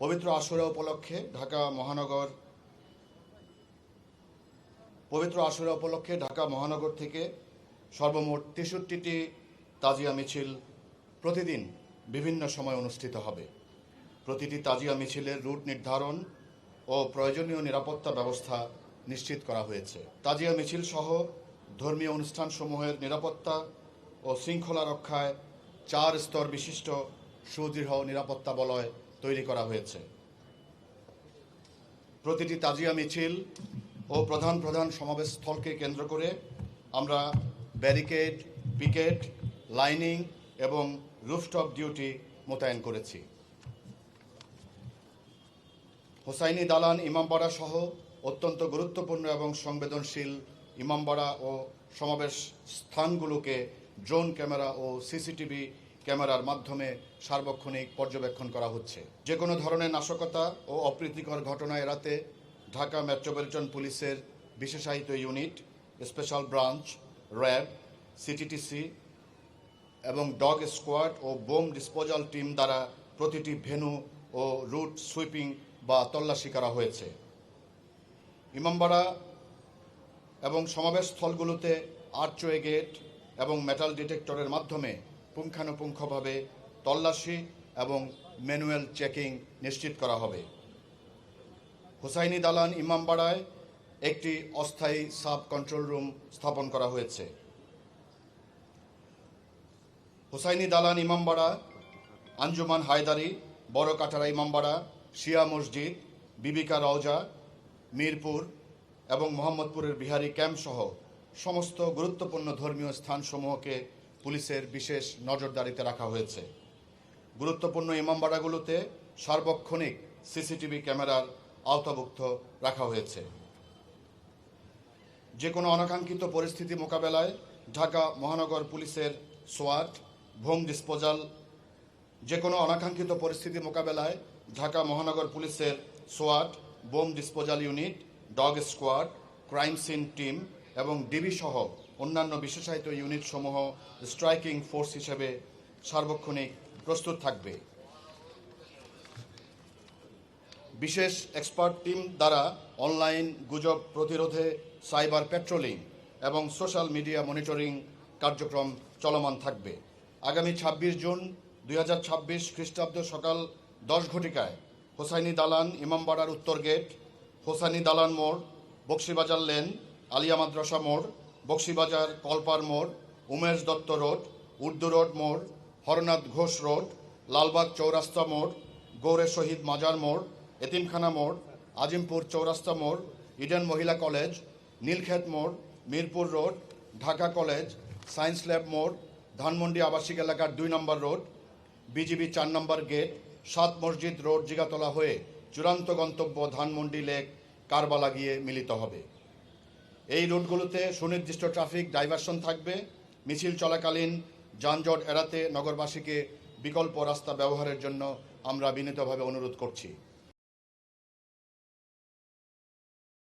পবিত্র আশুরা উপলক্ষে ঢাকা মহানগর থেকে সর্বমোট ৬৩টি তাজিয়া মিছিল প্রতিদিন বিভিন্ন সময় অনুষ্ঠিত হবে। প্রতিটি তাজিয়া মিছিলের রুট নির্ধারণ ও প্রয়োজনীয় নিরাপত্তা ব্যবস্থা নিশ্চিত করা হয়েছে। তাজিয়া মিছিল সহ ধর্মীয় অনুষ্ঠানসমূহের নিরাপত্তা ও শৃঙ্খলা রক্ষায় ৪ স্তর বিশিষ্ট সুদৃঢ় নিরাপত্তা বলয় তৈরি করা হয়েছে। প্রতিটি তাজিয়া মিছিল ও প্রধান সমাবেশ স্থলকে কেন্দ্র করে আমরা ব্যারিকেড, পিকেট, লাইনিং এবং রুফটপ ডিউটি মোতায়েন করেছি। হোসাইনি দালান ইমামবাড়া সহ অত্যন্ত গুরুত্বপূর্ণ এবং সংবেদনশীল ইমামবাড়া ও সমাবেশ স্থানগুলোকে ড্রোন ক্যামেরা ও সিসিটিভি ক্যামেরার মাধ্যমে সার্বক্ষণিক পর্যবেক্ষণ করা হচ্ছে। যে কোনো ধরনের নাশকতা ও অপ্রীতিকর ঘটনা এড়াতে ঢাকা মেট্রোপলিটন পুলিশের বিশেষায়িত unit, special branch, RAB, CTTC এবং ডগ স্কোয়াড ও বোম ডিসপোজাল টিম দ্বারা প্রতিটি ভেন্যু ও রুট সুইপিং বা তল্লাশি করা হয়েছে। ইমামবাড়া এবং সমাবেশ স্থলগুলোতে আর্চওয়ে গেট এবং মেটাল ডিটেক্টরের মাধ্যমে পুঙ্খানুপুঙ্খভাবে তল্লাশি এবং ম্যানুয়াল চেকিং নিশ্চিত করা হবে। হোসাইনি দালান ইমামবাড়ায় একটি অস্থায়ী সাব কন্ট্রোল রুম স্থাপন করা হয়েছে। হোসাইনি দালান ইমামবাড়া, আঞ্জুমান হায়দারি, বড় কাটারা ইমামবাড়া, শিয়া মসজিদ, বিবিকা রওজা, মিরপুর এবং মোহাম্মদপুরের বিহারি ক্যাম্প সহ সমস্ত গুরুত্বপূর্ণ ধর্মীয় স্থানসমূহকে পুলিশের বিশেষ নজরদারিতে রাখা হয়েছে। গুরুত্বপূর্ণ ইমামবাড়াগুলোতে সার্বক্ষণিক সিসিটিভি ক্যামেরার আওতাভুক্ত রাখা হয়েছে। যে কোনো অনাকাঙ্ক্ষিত পরিস্থিতি মোকাবেলায় ঢাকা মহানগর পুলিশের সোয়াট, bomb disposal unit, dog squad, crime scene team এবং ডিবি সহ অন্যান্য বিশেষায়িত ইউনিটসমূহ স্ট্রাইকিং ফোর্স হিসেবে সার্বক্ষণিক প্রস্তুত থাকবে। বিশেষ এক্সপার্ট টিম দ্বারা অনলাইন গুজব প্রতিরোধে সাইবার পেট্রোলিং এবং সোশ্যাল মিডিয়া মনিটরিং কার্যক্রম চলমান থাকবে। আগামী ২৬ জুন ২০২৬ খ্রিস্টাব্দ সকাল ১০ ঘটিকায় হোসাইনি দালান ইমামবাড়ার উত্তর গেট, হোসাইনি দালান মোড়, বক্সিবাজার লেন, আলিয়া মাদ্রাসা মোড়, বক্সিবাজার কলপার মোড়, উমেশ দত্ত রোড, উর্দু রোড মোড়, হরনাথ ঘোষ রোড, লালবাগ চৌরাস্তা মোড়, গৌরে শহীদ মাজার মোড়, এতিমখানা মোড়, আজিমপুর চৌরাস্তা মোড়, ইডেন মহিলা কলেজ, নীলক্ষেত মোড়, Mirpur road, Dhaka college, science lab মোড়, ধানমন্ডি আবাসিক এলাকার ২ নম্বর রোড, বিজিবি ৪ নম্বর গেট, ৭ মসজিদ রোড জিগাতলা হয়ে চূড়ান্ত গন্তব্য ধানমন্ডি লেক কারবালা গিয়ে মিলিত হবে। এই রুটগুলোতে সুনির্দিষ্ট ট্রাফিক ডাইভারশন থাকবে। মিছিল চলাকালীন যানজট এড়াতে নগরবাসীকে বিকল্প রাস্তা ব্যবহারের জন্য আমরা বিনীতভাবে অনুরোধ করছি।